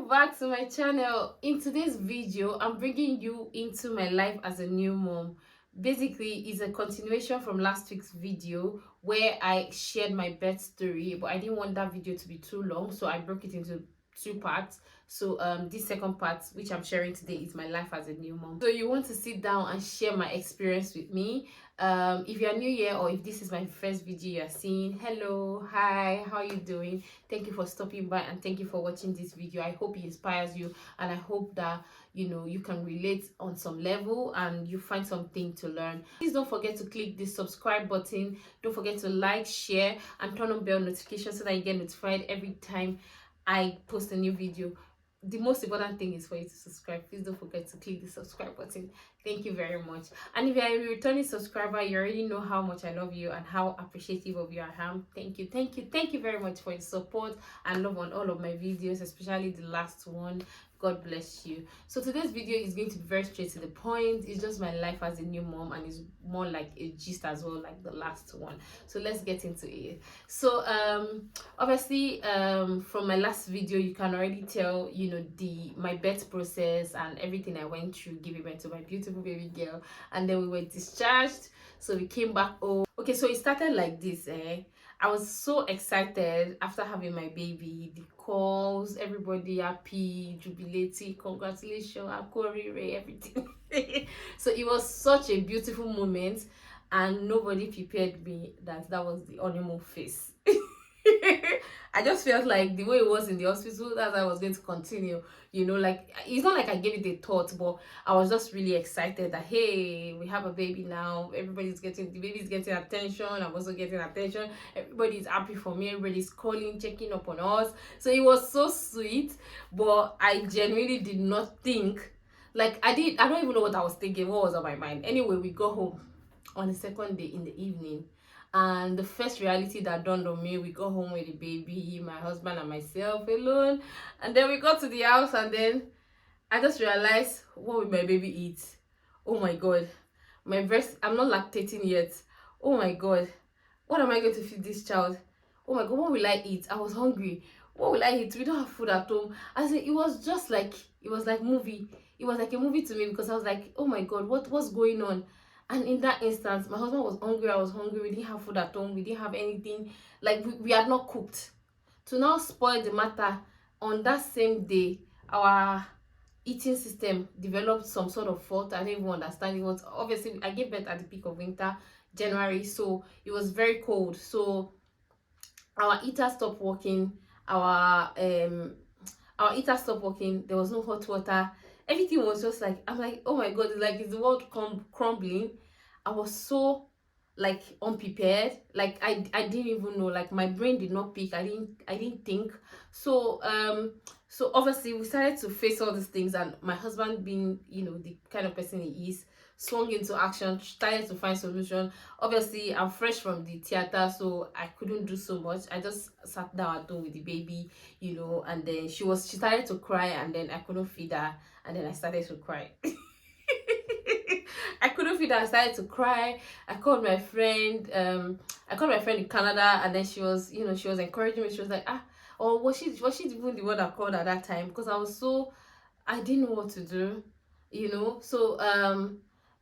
back to my channel. In today's video, I'm bringing you into my life as a new mom. Basically, it's a continuation from last week's video where I shared my birth story, but I didn't want that video to be too long, so I broke it into two parts. So this second part, which I'm sharing today, is my life as a new mom. So you want to sit down and share my experience with me. If you're new here, or if this is my first video you're seeing, hello, hi, how are you doing? Thank you for stopping by, and thank you for watching this video. I hope it inspires you, and I hope that you can relate on some level and you find something to learn. Please don't forget to click the subscribe button. Don't forget to like, share, and turn on bell notifications so that you get notified every time I post a new video. The most important thing is for you to subscribe. Please don't forget to click the subscribe button. Thank you very much. And if you're a returning subscriber, you already know how much I love you and how appreciative of you I am. Thank you, thank you, thank you very much for your support and love on all of my videos, especially the last one. God bless you. So today's video is going to be very straight to the point. It's just my life as a new mom, and it's more like a gist as well, like the last one. So let's get into it. So obviously from my last video, you can already tell my birth process and everything I went through giving birth to my beautiful baby girl, and then we were discharged, so we came back home. Okay, so it started like this. I was so excited after having my baby. The calls, everybody happy, jubilating, congratulations, akorire, everything. So it was such a beautiful moment, and nobody prepared me that was the honeymoon phase. I just felt like the way it was in the hospital, that's how I was going to continue. Like, it's not like I gave it a thought, but I was just really excited that, hey, we have a baby now. The baby's getting attention. I'm also getting attention. Everybody's happy for me. Everybody's calling, checking up on us. So it was so sweet, but I genuinely did not think, like, I don't even know what I was thinking, what was on my mind. Anyway, we got home on the second day in the evening, and the first reality that dawned on me, we got home with the baby, my husband and myself alone. And then we got to the house, and then I just realized, what will my baby eat? Oh my god, my breast, I'm not lactating yet. Oh my god, what am I going to feed this child? Oh my god, what will I eat? I was hungry. What will I eat? We don't have food at home. I said, it was just like, it was like movie. It was like a movie to me, because I was like, oh my god, what's going on? And in that instance, my husband was hungry, I was hungry, we didn't have food at home, we didn't have anything. Like, we had not cooked. To now spoil the matter, on that same day, our eating system developed some sort of fault. I didn't even understand. It was, obviously, I gave birth at the peak of winter, January, so it was very cold. So our heater stopped working, our heater stopped working, there was no hot water. Everything was just like, I'm like, oh my god, it's like, is the world crumbling? I was so, like, unprepared. Like, I didn't even know, like, my brain did not pick. I didn't think. So so obviously we started to face all these things, and my husband, being the kind of person he is, swung into action, started to find solution. Obviously, I'm fresh from the theater, so I couldn't do so much. I just sat down at home with the baby, and then she started to cry, and then I couldn't feed her, and then I started to cry. I couldn't feed her. I started to cry. I called my friend. I called my friend in Canada, and then she was encouraging me. She was like, or was she even the one that called at that time? Because I didn't know what to do, So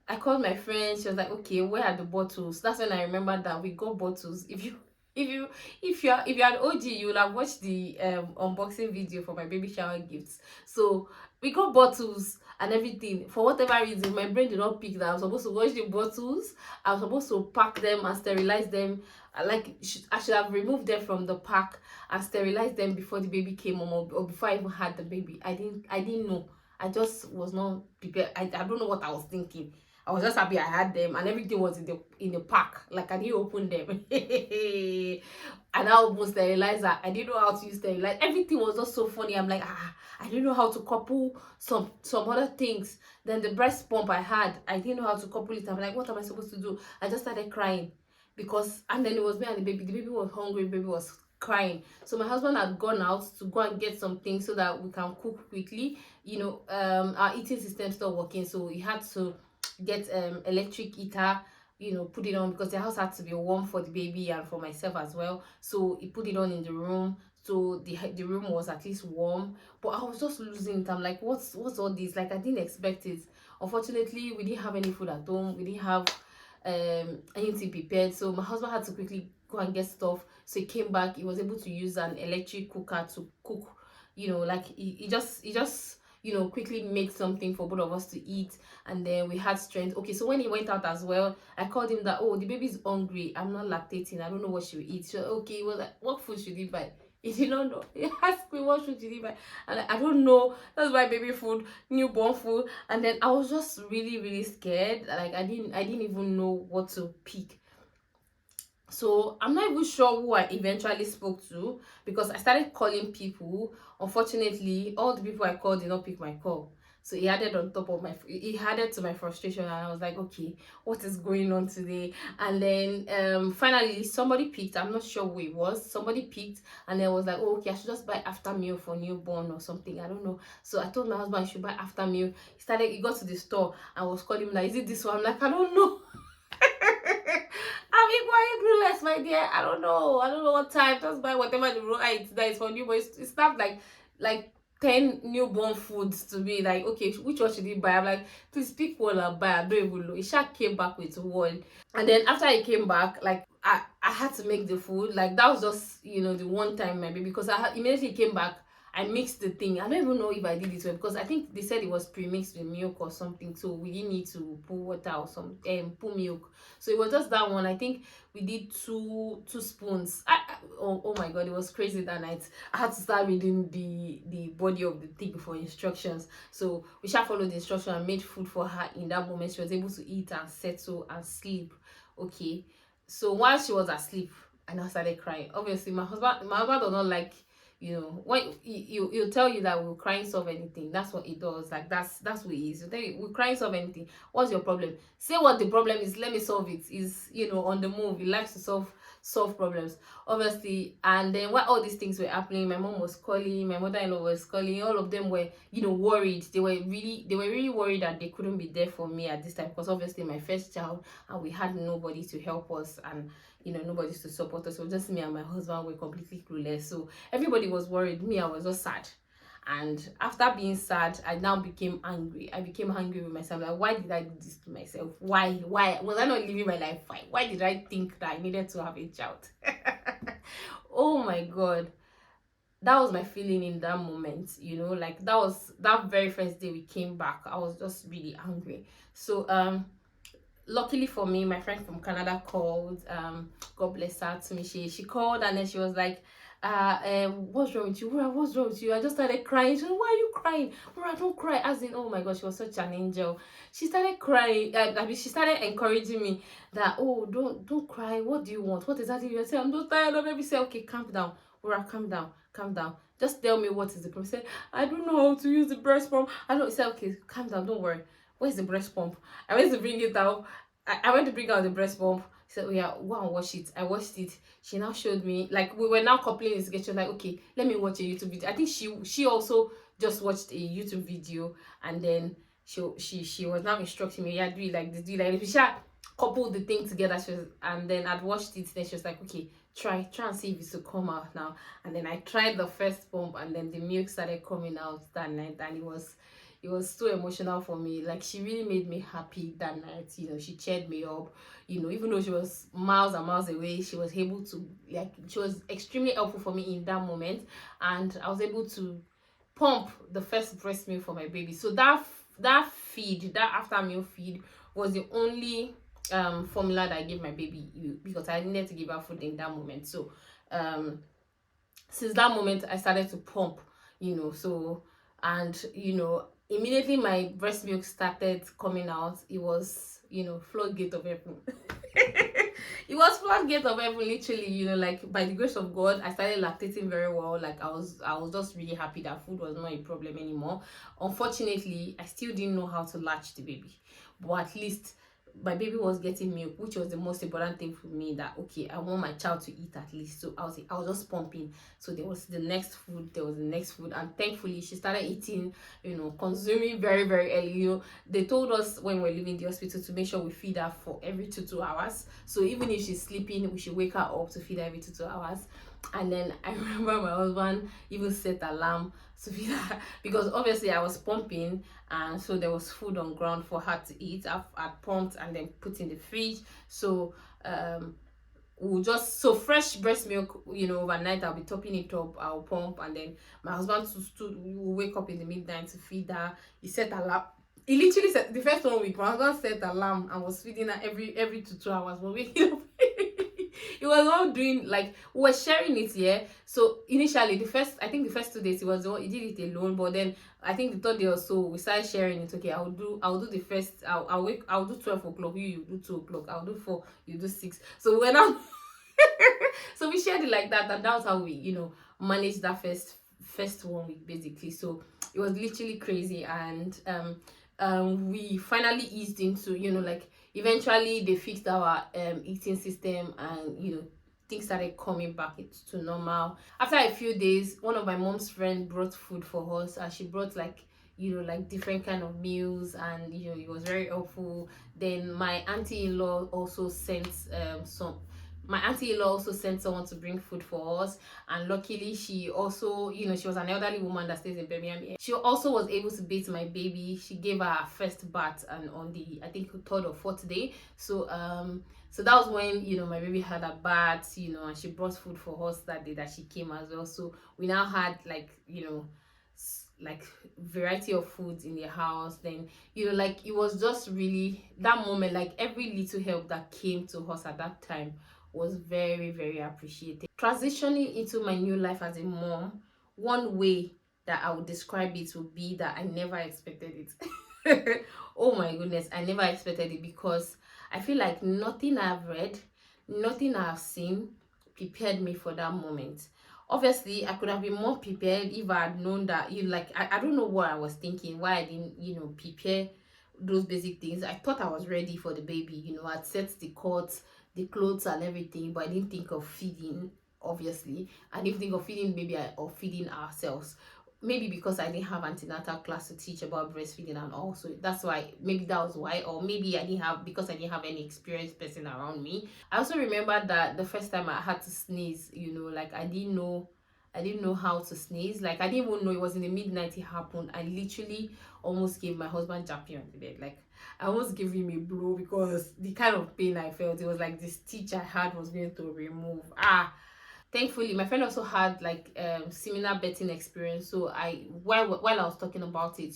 I called my friend. She was like, okay, where are the bottles? That's when I remembered that we got bottles. If you're an OG, you will have watched the unboxing video for my baby shower gifts. So we got bottles and everything. For whatever reason, my brain did not pick that I was supposed to wash the bottles. I was supposed to pack them and sterilize them. I should have removed them from the pack and sterilized them before the baby came home, or before I even had the baby. I didn't know. I just was not prepared. I don't know what I was thinking. I was just happy I had them, and everything was in the pack. Like, I didn't open them. And I almost sterilized her. I didn't know how to use sterilizer. Everything was just so funny. I'm like, I didn't know how to couple some other things. Then the breast pump I had, I didn't know how to couple it. I'm like, what am I supposed to do? I just started crying, and then it was me and the baby. The baby was hungry. The baby was crying. So my husband had gone out to go and get some things so that we can cook quickly. Our eating system stopped working, so he had to get electric heater, put it on, because the house had to be warm for the baby and for myself as well. So he put it on in the room so the room was at least warm. But I was just losing it. I'm like, what's all this? Like, I didn't expect it. Unfortunately, we didn't have any food at home. We didn't have anything prepared, so my husband had to quickly go and get stuff. So he came back, he was able to use an electric cooker to cook, like he just quickly make something for both of us to eat. And then we had strength. Okay, so when he went out as well, I called him that, oh, the baby's hungry, I'm not lactating, I don't know what she'll eat. So okay, he was like, what food should he buy? He did not know. He asked me what food should he buy, and I don't know. That's why baby food, newborn food. And then I was just really, really scared. Like, I didn't even know what to pick. So I'm not even sure who I eventually spoke to, because I started calling people. Unfortunately, all the people I called did not pick my call. So he added to my frustration, and I was like, okay, what is going on today? And then finally somebody picked. I'm not sure who it was. Somebody picked, and then was like, oh, okay, I should just buy after meal for newborn or something. I don't know. So I told my husband I should buy after meal. He got to the store and was calling me like, is it this one? I'm like, I don't know. I'm equally clueless, my dear. I don't know. I don't know what time. Just buy whatever the right that is for new. But it's not like 10 newborn foods to be like, okay, which one should he buy? I'm like, please pick one and buy. I don't even know. He sha came back with one. And then after he came back, like I had to make the food. Like, that was just the one time maybe, because immediately came back, I mixed the thing. I don't even know if I did it well, because I think they said it was pre-mixed with milk or something. So we didn't need to put water or some put milk. So it was just that one. I think we did two spoons. Oh my god, it was crazy that night. I had to start reading the body of the thing for instructions. So we shall follow the instruction and made food for her in that moment. She was able to eat and settle and sleep. Okay. So while she was asleep, I now started crying. Obviously, my husband does not like, when he'll tell you that we'll crying solve anything. That's what he does. Like, that's what he is. He'll tell you, we'll crying solve anything. What's your problem? Say what the problem is, let me solve it. Is on the move. He likes to solve problems, obviously. And then while all these things were happening, my mom was calling, my mother-in-law was calling. All of them were worried. They were really worried that they couldn't be there for me at this time, because obviously my first child, and we had nobody to help us, and nobody to support us. So just me and my husband were completely clueless. So everybody was worried. Me, I was just sad. And after being sad, I now became angry. I became angry with myself. Like, why did I do this to myself? Why was I not living my life fine? Why did I think that I needed to have a child? Oh my god, that was my feeling in that moment. Like, that was that very first day we came back. I was just really angry. So luckily for me, my friend from Canada called. God bless her, to me. She called, and then she was like, what's wrong with you? What's wrong with you? I just started crying. She said, why are you crying? Don't cry. As in, oh my god, she was such an angel. She started crying. She started encouraging me that, oh, don't cry. What do you want? What exactly you say? I'm just tired of baby. Say, okay, calm down. Calm down. Just tell me what is the problem. Say, I don't know how to use the breast pump. I don't. Say, okay, calm down. Don't worry. Where's the breast pump? I went to bring it out. I went to bring out the breast pump. She said, oh yeah, go and watch it. I watched it. She now showed me, like, we were now coupling this together. She was like, okay, let me watch a YouTube video. I think she also just watched a YouTube video, and then she was now instructing me, yeah, do it like this, do it like this. She had coupled the thing together. And then I'd watched it. Then she was like, okay, try and see if it will come out now. And then I tried the first pump, and then the milk started coming out that night, and it was so emotional for me. Like, she really made me happy that night. She cheered me up. Even though she was miles and miles away, she was able to, like, she was extremely helpful for me in that moment. And I was able to pump the first breast milk for my baby. So that after meal feed was the only formula that I gave my baby, because I needed to give her food in that moment. So since that moment, I started to pump, so, and immediately my breast milk started coming out. It was floodgate of heaven. It was floodgate of heaven, literally. Like, by the grace of God, I started lactating very well. Like, I was just really happy that food was not a problem anymore. Unfortunately, I still didn't know how to latch the baby, but at least my baby was getting milk, which was the most important thing for me. That, okay, I want my child to eat at least. So I was just pumping. So there was the next food, and thankfully she started eating, consuming very, very early. They told us when we were leaving the hospital to make sure we feed her for every 2 hours. So even if she's sleeping, we should wake her up to feed her every 2 hours. And then I remember my husband even set alarm to feed her because obviously I was pumping, and so there was food on ground for her to eat. I pumped and then put in the fridge. So um we'll just, so fresh breast milk, overnight I'll be topping it up, I'll pump, and then my husband will wake up in the midnight to feed her. He set alarm. He literally said the first 1 week my husband set alarm and was feeding her every 2 hours, but waking up. He was all doing, like, we were sharing it, yeah. So initially, I think the first 2 days he did it alone, but then I think the third day or so we started sharing it. Okay, I'll do the first, I'll do 12 o'clock, you do 2 o'clock, I'll do 4, you do 6. So when I'm so we shared it like that, and that's how we managed that first 1 week basically. So it was literally crazy. And we finally eased into, like, eventually they fixed our eating system, and things started coming back to normal. After a few days, one of my mom's friends brought food for us, and she brought, like, like different kind of meals, and it was very helpful. Then my auntie-in-law also sent someone to bring food for us. And luckily, she also, she was an elderly woman that stays in Birmingham. She also was able to bathe my baby. She gave her first bath, and on the, I think, third or fourth day. So that was when my baby had a bath, and she brought food for us that day that she came as well. So we now had, like, like, variety of foods in the house. Then like, it was just really that moment, like, every little help that came to us at that time was very, very appreciated. Transitioning into my new life as a mom, one way that I would describe it would be that I never expected it. Oh my goodness, I never expected it, because I feel like nothing I've read, nothing I've seen prepared me for that moment. Obviously, I could have been more prepared if I had known that, like, I don't know what I was thinking, why I didn't, prepare those basic things. I thought I was ready for the baby, I'd set the cots, the clothes and everything, but I didn't think of feeding. Obviously, I didn't think of feeding baby or feeding ourselves. Maybe because I didn't have antenatal class to teach about breastfeeding and all, so that's why, maybe that was why. Or maybe because I didn't have any experienced person around me. I also remember that the first time I had to sneeze, like, I didn't know how to sneeze. Like, I didn't even know it was in the midnight it happened. I literally almost gave my husband Jappy on the bed. Like, I almost gave him a blow, because the kind of pain I felt, it was like the stitch I had was going to remove. Thankfully, my friend also had, like, similar betting experience. So while I was talking about it,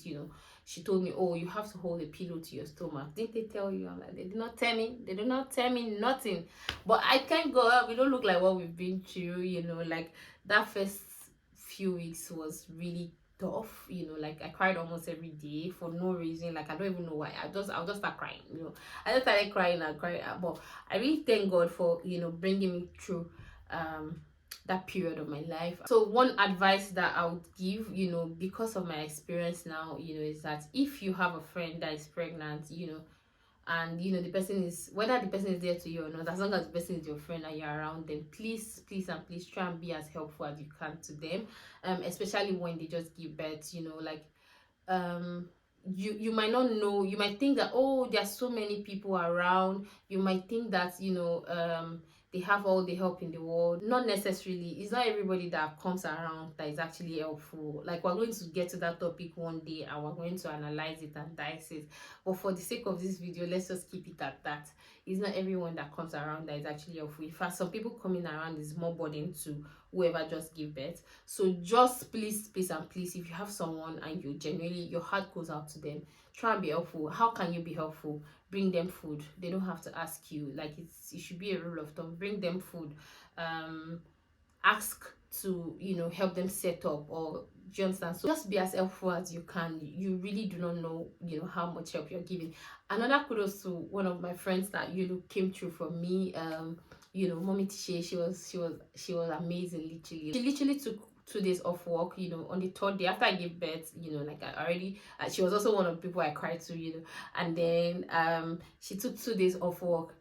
she told me, "Oh, you have to hold a pillow to your stomach." Didn't they tell you? I'm like, they did not tell me. They did not tell me nothing. But I can't go up. We don't look like what we've been through. Like, that first few weeks was really tough. Like, I cried almost every day for no reason. Like, I don't even know why. I'll just start crying. I just started crying and crying. But I really thank God for bringing me through that period of my life. So one advice that I would give, because of my experience now, is that if you have a friend that is pregnant, and the person is, whether the person is there to you or not, as long as the person is your friend and you're around them, please, please, and please try and be as helpful as you can to them, especially when they just give birth. Like, you might not know, you might think that, oh, there are so many people around, you might think that they have all the help in the world. Not necessarily. It's not everybody that comes around that is actually helpful. Like, we're going to get to that topic one day, and we're going to analyze it and dice it, but for the sake of this video, let's just keep it at that. It's not everyone that comes around that is actually helpful. In fact, some people coming around is more burden to whoever just give birth. So just please, please, and please, if you have someone and you genuinely, your heart goes out to them, try and be helpful. How can you be helpful? Bring them food. They don't have to ask you. Like, it should be a rule of thumb. Bring them food. Ask to help them set up, or do you understand? So just be as helpful as you can. You really do not know how much help you're giving. Another kudos to one of my friends that came through for me. Mommy Tisha, she was amazing. Literally, she literally took 2 days off work, on the third day after I gave birth. Like, I already, she was also one of the people I cried to, and then she took 2 days off work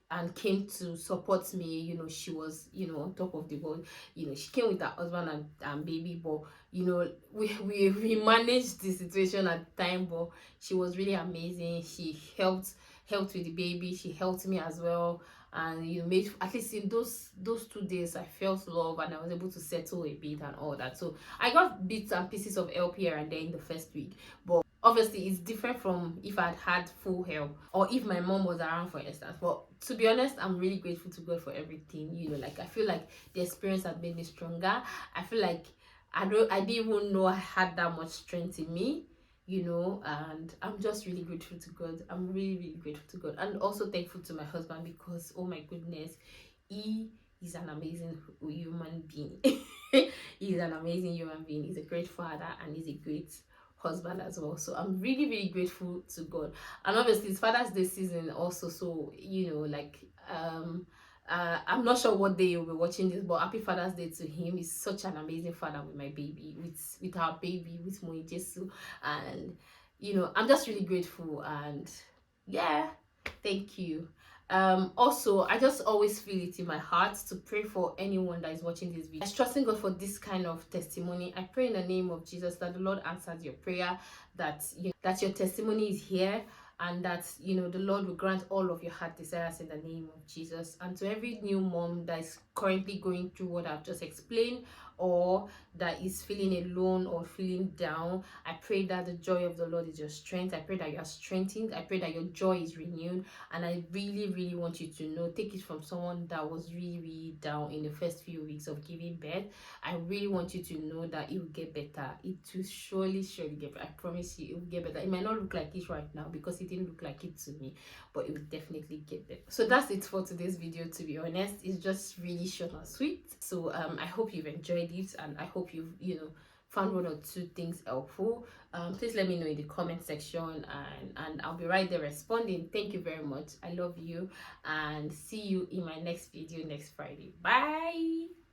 and came to support me. She was on top of the world. She came with her husband and baby, but we managed the situation at the time. But she was really amazing. She helped with the baby, she helped me as well. and made, at least in those 2 days, I felt love and I was able to settle a bit and all that. So I got bits and pieces of help here and there in the first week, but obviously it's different from if I'd had full help or if my mom was around, for instance. But to be honest, I'm really grateful to God for everything. Like, I feel like the experience has made me stronger. I feel like I didn't even know I had that much strength in me, and I'm just really grateful to God. I'm really, really grateful to God, and also thankful to my husband, because oh my goodness, he is an amazing human being. He's an amazing human being. He's a great father and he's a great husband as well. So I'm really, really grateful to God. And obviously it's Father's Day season also, so like, I'm not sure what day you'll be watching this, but happy Father's Day to him. He's such an amazing father with my baby, with our baby, with Moijesu. And I'm just really grateful, and yeah, thank you. Also, I just always feel it in my heart to pray for anyone that is watching this video. I'm trusting God for this kind of testimony. I pray in the name of Jesus that the Lord answers your prayer, that that your testimony is here, and that the Lord will grant all of your heart desires in the name of Jesus. And to every new mom that is currently going through what I've just explained, or that is feeling alone or feeling down, I pray that the joy of the Lord is your strength. I pray that you are strengthened. I pray that your joy is renewed. And I really, really want you to know, take it from someone that was really, really down in the first few weeks of giving birth. I really want you to know that it will get better. It will surely, surely get better. I promise you, it will get better. It might not look like it right now because it didn't look like it to me, but it will definitely get better. So that's it for today's video. To be honest, it's just really short and sweet. So I hope you've enjoyed it, and I hope you've found one or two things helpful. Please let me know in the comment section, and I'll be right there responding. Thank you very much. I love you, and see you in my next video next Friday. Bye.